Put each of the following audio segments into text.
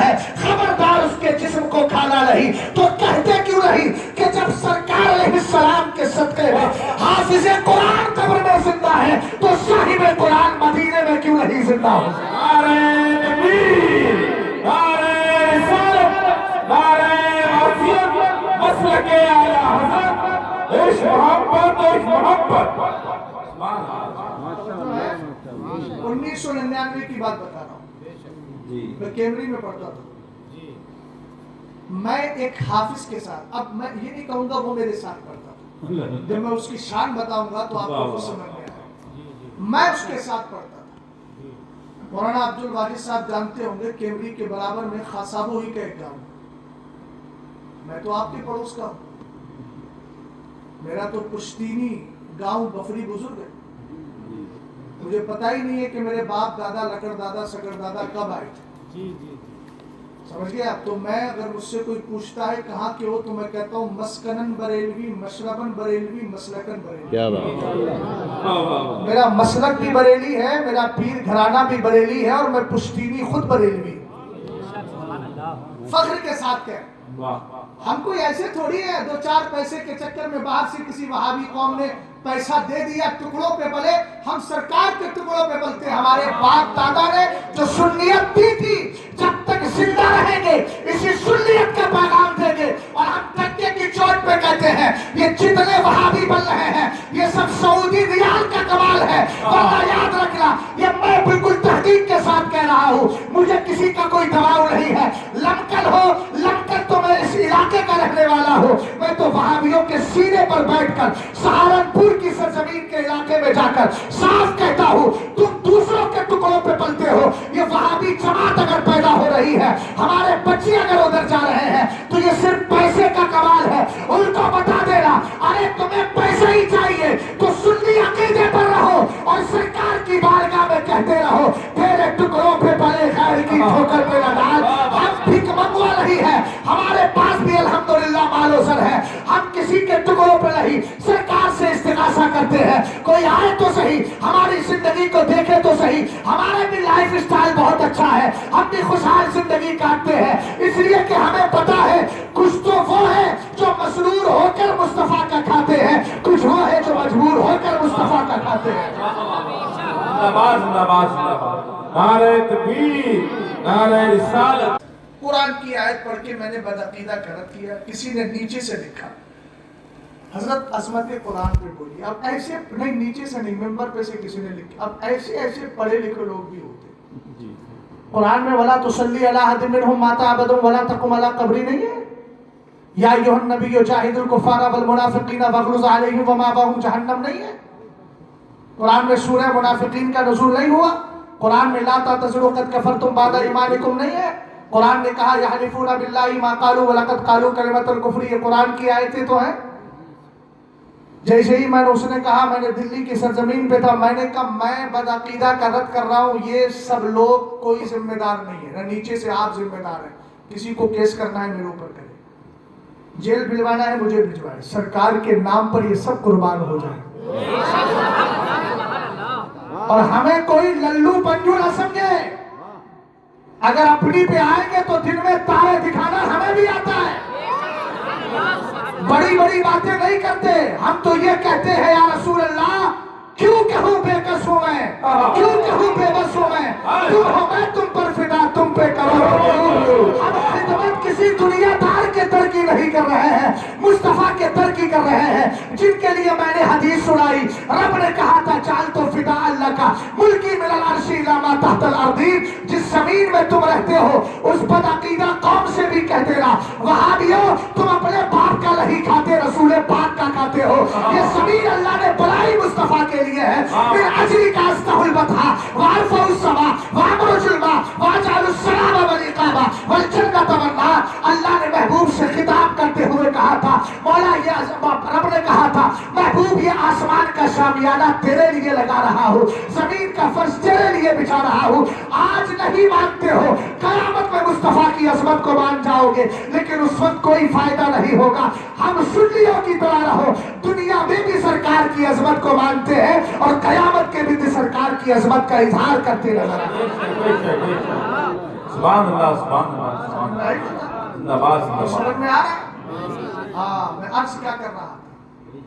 ہے، خبردار اس کے جسم کو کھانا نہیں۔ تو کہتے کیوں نہیں کہ جب سرکار علیہ السلام کے صدقے میں حافظ قرآن قبر میں زندہ ہے تو صاحب قرآن مدینے میں کیوں نہیں زندہ ہو؟ نعرہ تکبیر، نعرہ رسالت، نعرہ معصیت، مسلک اعلی حضرت، عشق محبت، عشق محبت۔ 1999 کی بات بتا رہا ہوں، میں کیمبرج میں پڑھتا تھا، میں ایک حافظ کے ساتھ، اب میں یہ نہیں کہوں گا وہ میرے ساتھ پڑھتا تھا، جب میں اس کی شان بتاؤں گا تو آپ کو وہ سمجھ میں آئے گا، میں اس کے ساتھ پڑھتا تھا۔ مولانا عبد الواجد صاحب جانتے ہوں گے کیمبرج کے برابر میں خاصابو ہی کا ایک گاؤں، میں تو آپ کے پڑوس کا ہوں، میرا تو پشتینی گاؤں بفری بزرگ ہے، مجھے پتہ ہی نہیں ہے کہ میرے باپ دادا لکڑ دادا سکڑ دادا کب آئے تھے، سمجھ گئے آپ؟ تو میں اگر مجھ سے کوئی پوچھتا ہے کہاں کے ہو تو میں کہتا ہوں مسکنن بریلوی، مشربن بریلوی، مسلکن بریلوی۔ کیا بات، میرا مسلک بھی بریلی ہے، میرا پیر گھرانہ بھی بریلی ہے، اور میں پشتینی خود بریلوی، فخر کے ساتھ کہہ۔ ہم کوئی ایسے تھوڑی ہے دو چار پیسے کے چکر میں باہر سے کسی وہابی قوم نے پیسہ دے دیا ٹکڑوں پہ پلے، ہم سرکار کے ٹکڑوں پہ پلتے۔ ہمارے باپ دادا نے جو سنیت دی تھی جب تک زندہ رہیں گے اسی سنیت کا پیغام دیں گے، اور ہم ٹکے کی چوٹ پہ کہتے ہیں یہ جتنے وہابی بن رہے ہیں یہ سب سعودی ریال کا کمال ہے، ورنہ یاد رکھنا یہ میں بالکل تحقیق کے ساتھ کہہ رہا ہوں، مجھے کسی کا کوئی دباؤ نہیں ہے، لمکن ہو لمکن تو میں اس علاقے کا رہنے والا ہوں، میں تو وہابیوں کے سینے پر بیٹھ کر سہارنپور کی سرزمین کے علاقے میں جا کر صاف کہتا ہوں تم دوسروں کے ٹکڑوں پہ پلتے ہو، یہ وہابی جماعت اگر پیدا ہو رہی ہے، ہمارے بچے اگر ادھر جا رہے ہیں تو یہ صرف پیسے کا کمال ہے، ان کو بتا دینا ارے تمہیں پیسہ ہی چاہیے تو سنی عقیدے پر رہو اور سرکار کی بارگاہ میں کہتے رہو تیرے ٹکڑوں پہ پلے خیر کی ٹھوکر پہ نہ ڈال۔ ہم بھیک منگوا نہیں ہے، ہمارے پاس بھی الحمدللہ مال و زر ہے، ہم کسی کے ٹکڑوں پہ نہیں سرکار سے استغاثہ کرتے ہیں، کوئی آئے تو صحیح ہماری زندگی کو دیکھے تو صحیح، ہمارے بھی لائف اسٹائل بہت اچھا ہے، ہم بھی خوشحال زندگی کاٹتے ہیں، اس لیے کہ ہمیں پتا ہے کچھ تو وہ ہے جو مسرور ہو کر مصطفیٰ کا کھاتے ہیں، کچھ وہ ہے جو مجبور ہو کر مصطفیٰ کا کھاتے ہیں۔ نواز نواز نواز، نعرہ تکبیر، نعرہ رسالت۔ قرآن کی آیت پڑھ کے میں نے بدعقیدہ کا رد کیا، کسی نے نیچے سے لکھا حضرت عظمت قرآن پہ بولی، اب ایسے نہیں نیچے سے نہیں ممبر پہ سے کسی نے لکھا، اب ایسے ایسے پڑھے لکھے لوگ بھی ہوتے قرآن میں وَلَا تُصَلِّ عَلَىٰ أَحَدٍ مِّنْهُمْ مَاتَ أَبَدًا وَلَا تَقُمْ عَلَىٰ قَبْرِهِ نہیں ہے؟ یا ایھا النبی جاہد الکفار والمنافقین واغلظ علیہم ومأواہم جہنم نہیں ہے؟ قرآن میں سورہ منافقین کا نزول نہیں ہوا؟ قرآن میں لا تعتذروا قد کفرتم بعد ایمانکم نہیں ہے؟ قرآن نے کہا یحلفون باللہ ما قالوا ولقد قالوا کلمۃ الکفر، یہ قرآن کی آیتیں تو ہیں۔ جیسے ہی میں نے اس نے کہا میں نے دلی کی سرزمین پہ تھا، میں نے کہا میں بدعقیدہ کا رد کر رہا ہوں، یہ سب لوگ کوئی ذمہ دار نہیں ہے، نہ نیچے سے آپ ذمہ دار ہیں، کسی کو کیس کرنا ہے میرے اوپر کرے، جیل بھجوانا ہے مجھے بھجوائے، سرکار کے نام پر یہ سب قربان ہو جائے، اور ہمیں کوئی للو پنجو نہ سمجھے، اگر اپنی پہ آئیں گے تو دن میں تارے دکھانا ہمیں بھی آتا ہے، بڑی بڑی باتیں نہیں کرتے، ہم تو یہ کہتے ہیں یا رسول اللہ کیوں کہوں بے کس ہوں میں، کیوں کہوں بے بس ہوں میں، تم ہو میں تم پر فدا تم پہ کرو، ہم خدمت کسی دنیا دار کے ترکی نہیں کر رہے ہیں، مصطفیٰ کے ترکی کر رہے ہیں، جن کے لیے میں نے حدیث سنائی، رب نے کہا تھا چال تو فدا اللہ کا ملکی من العرش الی ما تحت الارضین، جس زمین میں تم رہتے ہو اس بدعقیدہ قوم سے بھی کہہ دینا وہابیو تم اپنے باپ کا نہیں کھاتے رسول پاک کا کھاتے ہو، یہ زمین اللہ نے بلائی مصطفیٰ کے لیے ہے، من اجلی کا استہ البتھا وارفع السما وامرج الماء واجعل السلام والعقابہ والجنت والنار، اللہ نے محبوب سے خطاب کرتے ہوئے کہا تھا مولا یہ رب نے کہا تھا محبوب یہ آسمان کا شامیانہ تیرے لیے لگا رہا ہوں، زمین کا فرش تیرے لیے بچھا رہا ہوں، آج نہیں مانتے ہو قیامت میں مصطفیٰ کی عظمت کو مان جاؤ گے، لیکن اس وقت کوئی فائدہ نہیں ہوگا، ہم سنیوں کی طرح رہو، دنیا میں بھی سرکار کی عظمت کو مانتے ہیں اور قیامت کے بھی سرکار کی عظمت کا اظہار کرتے نظر آتے ہیں۔ سبحان اللہ سبحان اللہ سبحان اللہ زندہ باد زندہ سمجھ باد میں آ رہا ہے؟ ہاں میں عرض کیا کر رہا تھا،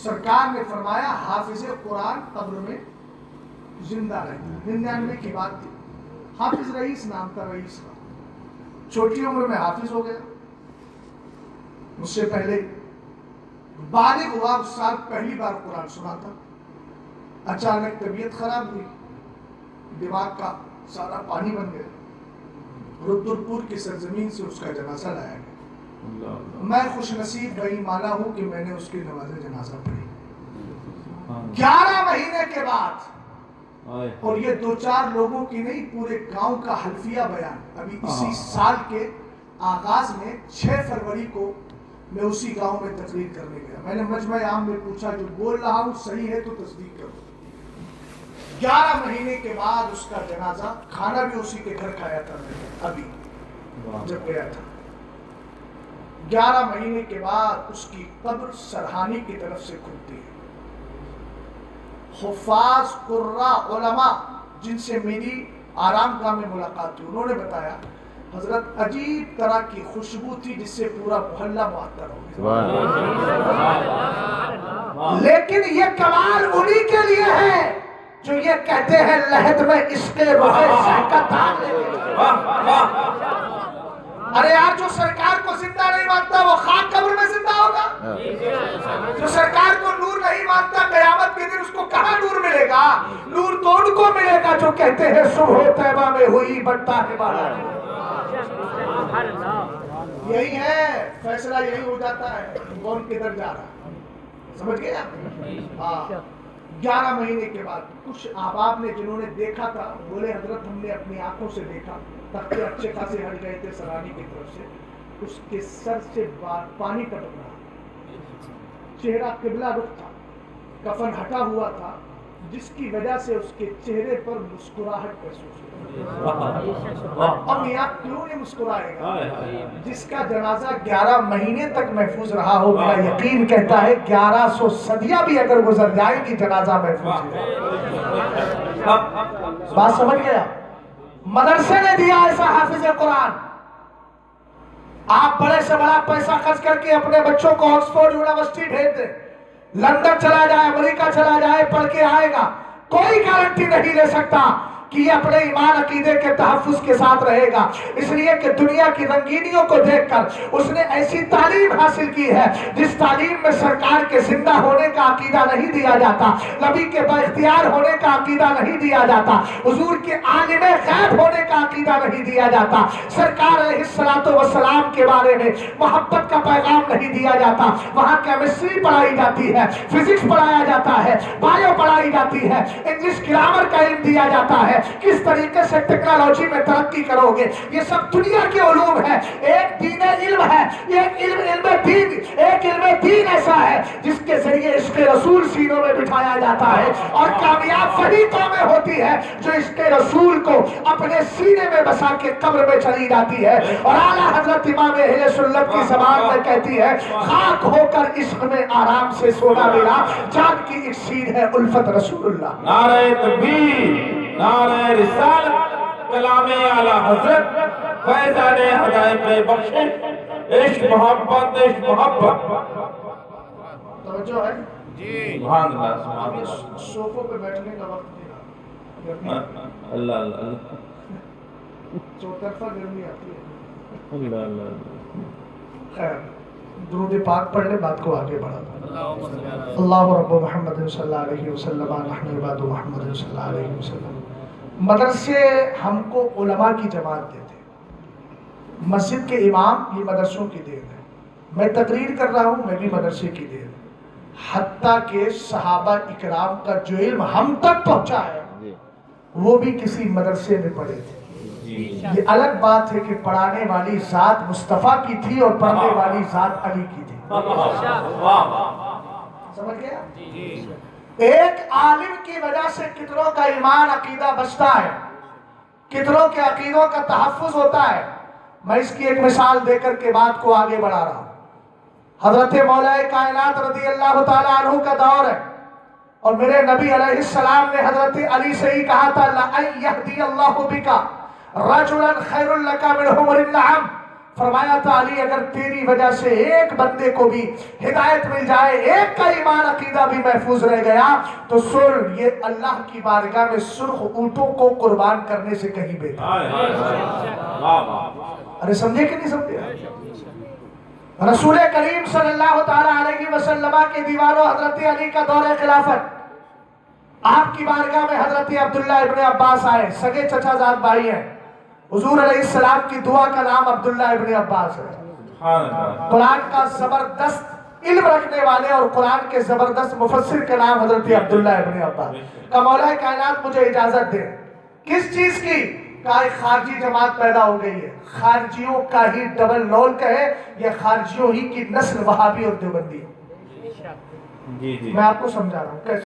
سرکار نے فرمایا حافظ قرآن قبر میں زندہ رہے۔ 99 کی بات تھی، حافظ رئیس نام تھا رئیس کا، چھوٹی عمر میں حافظ ہو گیا، مجھ سے پہلے بالغ ہوا، اس سال پہلی بار قرآن سنا تھا، اچانک طبیعت خراب ہوئی، دماغ کا سارا پانی بن گیا، رودرپور کی سرزمین سے اس کا جنازہ لایا گیا۔ میں خوش نصیب بھائی مانا ہوں کہ میں نے اس کی نماز جنازہ پڑھی 11 مہینے کے بعد، اور یہ 2-4 لوگوں کی نہیں، پورے گاؤں کا حلفیہ بیان۔ ابھی اسی سال کے آغاز میں 6 فروری کو میں اسی گاؤں میں تقریر کرنے گیا، میں نے مجمع عام میں پوچھا جو بول رہا ہوں صحیح ہے تو تصدیق کرو۔ 11 مہینے کے بعد اس کا جنازہ، کھانا بھی اسی کے گھر کھایا تھا میں نے ابھی جب گیا تھا۔ 11 مہینے کے بعد اس کی قبر سرہانی کی طرف سے کھلتی ہے۔ حفاظ قراء علماء جن سے میری آرام گاہ میں ملاقات ہوئی، انہوں نے بتایا حضرت عجیب طرح کی خوشبو تھی جس سے پورا محلہ معطر ہو گیا۔ لیکن یہ کمال انہی کے لیے ہے جو یہ کہتے ہیں لحد میں عشق روح شہقت آنے۔ ارے یار، جو سرکار کو زندہ نہیں مانتا وہ خاک قبر میں زندہ ہوگا؟ جو سرکار کو نور نہیں مانتا قیامت کے دن اس کو کہاں نور ملے گا؟ نور تو ان کو ملے گا جو کہتے ہیں صبح طیبہ میں ہوئی بڑھتا ہے بالا۔ یہی ہے فیصلہ، یہی ہو جاتا ہے کون کدھر جا رہا ہے، سمجھ گئے آپ؟ ہاں 11 مہینے کے بعد کچھ احباب نے جنہوں نے دیکھا تھا بولے حضرت ہم نے اپنی آنکھوں سے دیکھا، تختے اچھے خاصے ہٹ گئے تھے سرانی کی طرف سے، اس کے سر سے پانی ٹپک رہا، چہرہ قبلہ رخ تھا، کفن ہٹا ہوا تھا، جس کی وجہ سے اس کے چہرے پر مسکراہٹ محسوس ہوئی۔ اب یہاں کیوں نہیں مسکرائے گا؟ جس کا جنازہ 11 مہینے تک محفوظ رہا ہو، میرا یقین کہتا ہے 1100 صدیاں بھی اگر گزر جائیں گی جنازہ محفوظ ہے۔ بات سمجھ گیا؟ مدرسے نے دیا ایسا حافظ قرآن، آپ بڑے سے بڑا پیسہ خرچ کر کے اپنے بچوں کو آکسفورڈ یونیورسٹی بھیج دیں، لندن چلا جائے، امریکہ چلا جائے، پڑھ کے آئے گا، کوئی گارنٹی نہیں لے سکتا کہ یہ اپنے ایمان عقیدے کے تحفظ کے ساتھ رہے گا، اس لیے کہ دنیا کی رنگینیوں کو دیکھ کر اس نے ایسی تعلیم حاصل کی ہے جس تعلیم میں سرکار کے زندہ ہونے کا عقیدہ نہیں دیا جاتا، نبی کے با اختیار ہونے کا عقیدہ نہیں دیا جاتا، حضور کے عالم غیب ہونے کا عقیدہ نہیں دیا جاتا، سرکار علیہ السلام کے بارے میں محبت کا پیغام نہیں دیا جاتا۔ وہاں کیمسٹری پڑھائی جاتی ہے، فزکس پڑھایا جاتا ہے، بایو پڑھائی جاتی ہے، انگلش گرامر کا علم دیا جاتا ہے، کس طریقے سے ٹیکنالوجی میں ترقی کرو گے، یہ سب دنیا کے علوم ہے۔ ایک دین علم ہے، ایک علم دین، ایک علم دین ایسا ہے جس کے ذریعے عشق رسول سینوں میں بٹھایا جاتا ہے، اور کامیاب وہی قومیں ہوتی ہے جو عشق رسول کو اپنے سینے میں بسا کے قبر میں چلی جاتی ہے۔ اور اعلیٰ حضرت امام اہل سنت کی زبان میں کہتی ہے خاک ہو کر عشق میں آرام سے سونا میرا، جان کی ایک سیر ہے الفت رسول اللہ۔ نعرہ تکبیر، نعرہ رسالت، کلام اعلیٰ حضرت، فیضان ہدایت بخشش، عشق محبت، عشق محبت۔ توجہ ہے؟ سبحان اللہ سبحان اب یہ اللہ صوفوں پہ بیٹھنے کا وقت نہیں رہا، اللہ اللہ چوطرفہ گرمی آتی ہے۔ اللہ اللہ خیر، درود پاک پڑھ لیں، بات کو آگے بڑھا دیں۔ اللہ رب محمد صلی اللہ علیہ وسلم، نحن عباد محمد صلی اللہ علیہ وسلم۔ مدرسے ہم کو علماء کی جماعت دیتے، مسجد کے امام یہ مدرسوں کی دین ہے، میں تقریر کر رہا ہوں میں بھی مدرسے کی دین، حتیٰ کہ صحابہ اکرام کا جو علم ہم تک پہنچا ہے وہ بھی کسی مدرسے میں پڑھے تھے۔ یہ الگ بات ہے کہ پڑھانے والی ذات مصطفیٰ کی تھی اور پڑھنے والی ذات علی کی تھی، سمجھ گیا؟ ایک عالم کی وجہ سے کتنوں کا ایمان عقیدہ بچتا ہے، کتنوں کے عقیدوں کا تحفظ ہوتا ہے۔ میں اس کی ایک مثال دے کر کے بات کو آگے بڑھا رہا ہوں۔ حضرت مولا کائنات رضی اللہ تعالیٰ عنہ کا دور ہے، اور میرے نبی علیہ السلام نے حضرت علی سے ہی کہا تھا لَأَن يَهْدِيَ اللَّهُ بِكَ رجلا خیر لک من حمر النعم، فرمایا تھا علی اگر تیری وجہ سے ایک بندے کو بھی ہدایت مل جائے، ایک کا ایمان عقیدہ بھی محفوظ رہ گیا تو سن یہ اللہ کی بارگاہ میں سرخ اونٹوں کو قربان کرنے سے کہیں بہتر۔ ارے سمجھے کہ نہیں سمجھے؟ رسول کریم صلی اللہ تعالی علیہ وسلم کے دیوانوں حضرت علی کا دور خلافت، آپ کی بارگاہ میں حضرت عبداللہ ابن عباس آئے، سگے چچا زاد بھائی ہیں، حضور علیہ السلام کی دعا کا نام عبداللہ ابن عباس ہے، قرآن کا زبردست علم رکھنے والے اور قرآن کے زبردست مفسر کا نام حضرت عبداللہ ابن عباس۔ کہ مولا کائنات مجھے اجازت دے، کس چیز کی؟ کہا ایک خارجی جماعت پیدا ہو گئی ہے، خارجیوں کا ہی ڈبل رول کہے، یہ خارجیوں ہی کی نسل وہابی اور دیوبندی ہے۔ جی جی میں آپ کو سمجھا رہا ہوں